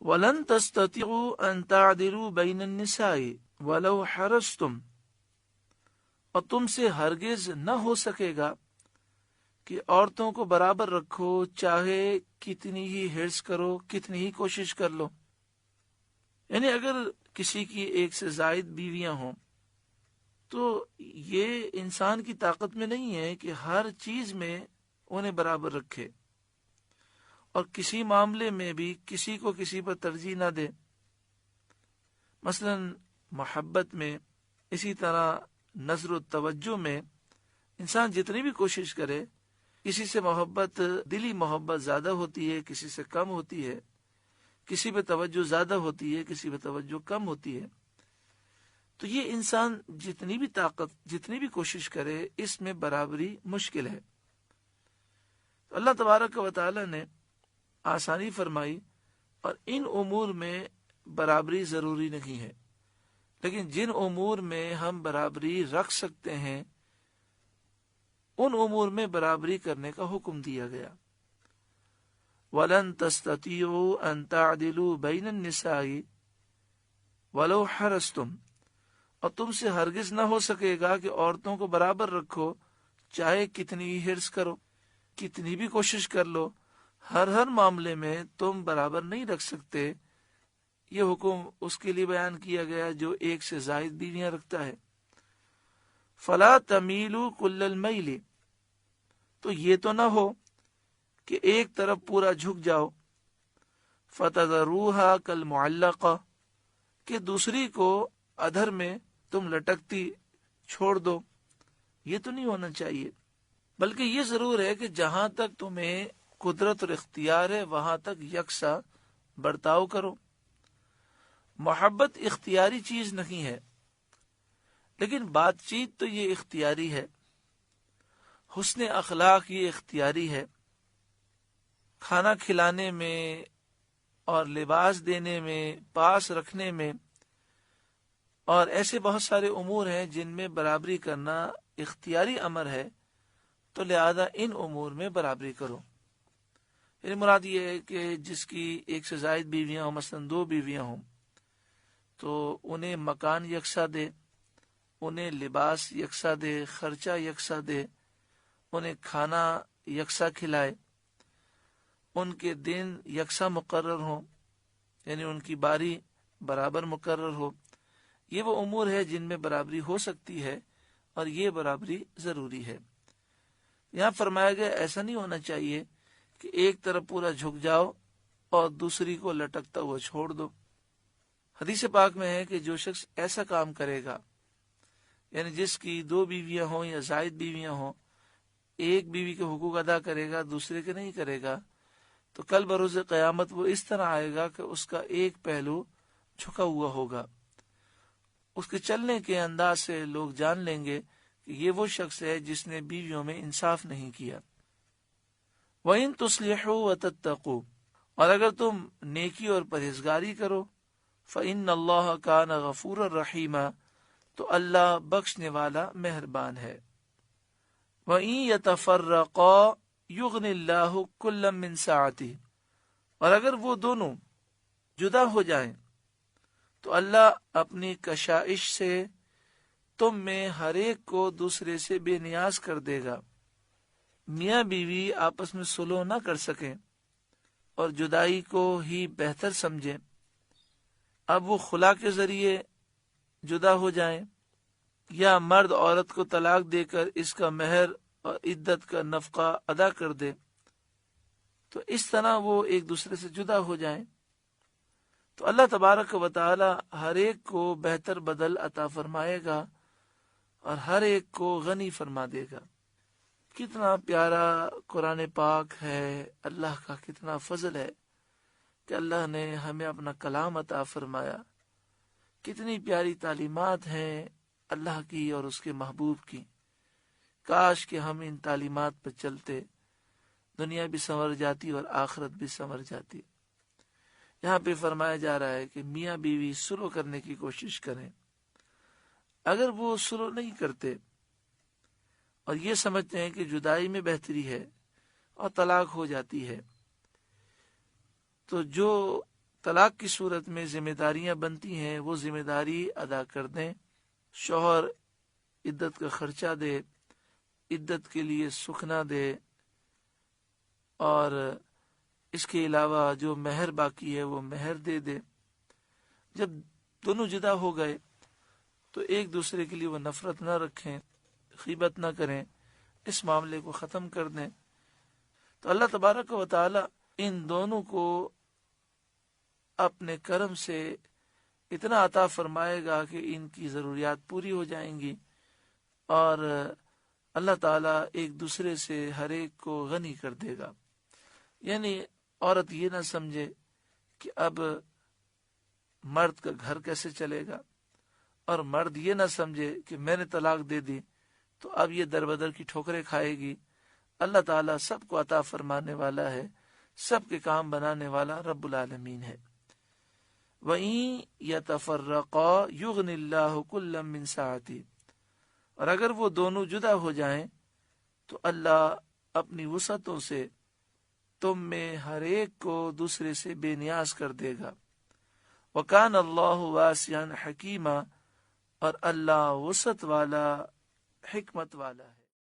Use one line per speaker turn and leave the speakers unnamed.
وَلَن تَسْتَطِيعُوا أَن تَعْدِلُوا بَيْنَ النِّسَاءِ وَلَوْ حَرَصْتُمْ، اور تم سے ہرگز نہ ہو سکے گا کہ عورتوں کو برابر رکھو، چاہے کتنی ہی حرص کرو، کتنی ہی کوشش کر لو۔ یعنی اگر کسی کی ایک سے زائد بیویاں ہوں تو یہ انسان کی طاقت میں نہیں ہے کہ ہر چیز میں انہیں برابر رکھے، اور کسی معاملے میں بھی کسی کو کسی پر ترجیح نہ دے۔ مثلا محبت میں، اسی طرح نظر و توجہ میں انسان جتنی بھی کوشش کرے، کسی سے محبت، دلی محبت زیادہ ہوتی ہے، کسی سے کم ہوتی ہے، کسی پہ توجہ زیادہ ہوتی ہے، کسی پہ توجہ کم ہوتی ہے۔ تو یہ انسان جتنی بھی طاقت، جتنی بھی کوشش کرے، اس میں برابری مشکل ہے۔ اللہ تبارک و تعالی نے آسانی فرمائی، اور ان امور میں برابری ضروری نہیں ہے، لیکن جن امور میں ہم برابری رکھ سکتے ہیں ان امور میں برابری کرنے کا حکم دیا گیا۔ وَلَن تَسْتَطِيعُوا أَن تَعْدِلُوا بَيْنَ النِّسَاءِ وَلَوْ حَرَصْتُمْ، اور تم سے ہرگز نہ ہو سکے گا کہ عورتوں کو برابر رکھو، چاہے کتنی ہی حرص کرو، کتنی بھی کوشش کر لو، ہر معاملے میں تم برابر نہیں رکھ سکتے۔ یہ حکم اس کے لیے بیان کیا گیا جو ایک سے زائد بیویاں رکھتا ہے۔ فَلَا تَمِيلُوا كُلَّ الْمَيْلِ، تو یہ تو نہ ہو کہ ایک طرف پورا جھک جاؤ، فَتَذَرُوهَا كَالْمُعَلَّقَةِ، کہ دوسری کو ادھر میں تم لٹکتی چھوڑ دو۔ یہ تو نہیں ہونا چاہیے، بلکہ یہ ضرور ہے کہ جہاں تک تمہیں قدرت اور اختیار ہے وہاں تک یکساں برتاؤ کرو۔ محبت اختیاری چیز نہیں ہے، لیکن بات چیت تو یہ اختیاری ہے، حسن اخلاق یہ اختیاری ہے، کھانا کھلانے میں اور لباس دینے میں، پاس رکھنے میں، اور ایسے بہت سارے امور ہیں جن میں برابری کرنا اختیاری امر ہے، تو لہذا ان امور میں برابری کرو۔ یعنی مراد یہ ہے کہ جس کی ایک سے زائد بیویاں ہوں، مثلا 2 بیویاں ہوں، تو انہیں مکان یکساں دے، انہیں لباس یکساں دے، خرچہ یکساں دے، انہیں کھانا یکساں کھلائے، ان کے دن یکساں مقرر ہوں، یعنی ان کی باری برابر مقرر ہو۔ یہ وہ امور ہے جن میں برابری ہو سکتی ہے، اور یہ برابری ضروری ہے۔ یہاں فرمایا گیا ایسا نہیں ہونا چاہیے کہ ایک طرف پورا جھک جاؤ اور دوسری کو لٹکتا ہوا چھوڑ دو۔ حدیث پاک میں ہے کہ جو شخص ایسا کام کرے گا، یعنی جس کی 2 بیویاں ہوں یا زائد بیویاں ہوں، ایک بیوی کے حقوق ادا کرے گا، دوسرے کے نہیں کرے گا، تو کل بروز قیامت وہ اس طرح آئے گا کہ اس کا ایک پہلو جھکا ہوا ہوگا۔ اس کے چلنے کے انداز سے لوگ جان لیں گے کہ یہ وہ شخص ہے جس نے بیویوں میں انصاف نہیں کیا۔ وَإِن تُصْلِحُوا وَتَتَّقُوا، اور اگر تم نیکی اور پرہیزگاری کرو، فَإِنَّ اللَّهَ كَانَ غَفُورًا رَحِيمًا، تو اللہ بخشنے والا مہربان ہے۔ وَإِن يَتَفَرَّقَا يُغْنِ اللَّهُ كُلًّا مِّن سَعَتِهِ، اور اگر وہ دونوں جدا ہو جائیں تو اللہ اپنی کشائش سے تم میں ہر ایک کو دوسرے سے بے نیاز کر دے گا۔ میاں بیوی آپس میں صلح نہ کر سکیں اور جدائی کو ہی بہتر سمجھیں، اب وہ خلا کے ذریعے جدا ہو جائیں، یا مرد عورت کو طلاق دے کر اس کا مہر اور عدت کا نفقہ ادا کر دے، تو اس طرح وہ ایک دوسرے سے جدا ہو جائیں، تو اللہ تبارک و تعالی ہر ایک کو بہتر بدل عطا فرمائے گا اور ہر ایک کو غنی فرما دے گا۔ کتنا پیارا قرآن پاک ہے، اللہ کا کتنا فضل ہے کہ اللہ نے ہمیں اپنا کلام عطا فرمایا۔ کتنی پیاری تعلیمات ہیں اللہ کی اور اس کے محبوب کی۔ کاش کہ ہم ان تعلیمات پر چلتے، دنیا بھی سنور جاتی اور آخرت بھی سنور جاتی۔ یہاں پہ فرمایا جا رہا ہے کہ میاں بیوی صلح کرنے کی کوشش کریں۔ اگر وہ صلح نہیں کرتے اور یہ سمجھتے ہیں کہ جدائی میں بہتری ہے اور طلاق ہو جاتی ہے، تو جو طلاق کی صورت میں ذمہ داریاں بنتی ہیں وہ ذمہ داری ادا کر دیں. شوہر عدت کا خرچہ دے، عدت کے لیے سکنا دے، اور اس کے علاوہ جو مہر باقی ہے وہ مہر دے دے. جب دونوں جدا ہو گئے تو ایک دوسرے کے لیے وہ نفرت نہ رکھیں، غیبت نہ کریں، اس معاملے کو ختم کر دیں. تو اللہ تبارک و تعالی ان دونوں کو اپنے کرم سے اتنا عطا فرمائے گا کہ ان کی ضروریات پوری ہو جائیں گی، اور اللہ تعالیٰ ایک دوسرے سے ہر ایک کو غنی کر دے گا. یعنی عورت یہ نہ سمجھے کہ اب مرد کا گھر کیسے چلے گا، اور مرد یہ نہ سمجھے کہ میں نے طلاق دے دی تو اب یہ در بدر کی ٹھوکریں کھائے گی. اللہ تعالیٰ سب کو عطا فرمانے والا ہے، سب کے کام بنانے والا رب العالمین ہے. وَإِن يَتَفَرَّقَا يُغْنِ اللَّهُ كُلًّا مِّن سَعَتِهِ، اور اگر وہ دونوں جدا ہو جائیں تو اللہ اپنی وسعتوں سے تم میں ہر ایک کو دوسرے سے بے نیاز کر دے گا. وَكَانَ اللَّهُ وَاسِعًا حَكِيمًا، اور اللہ وسعت والا، حکمت والا ہے.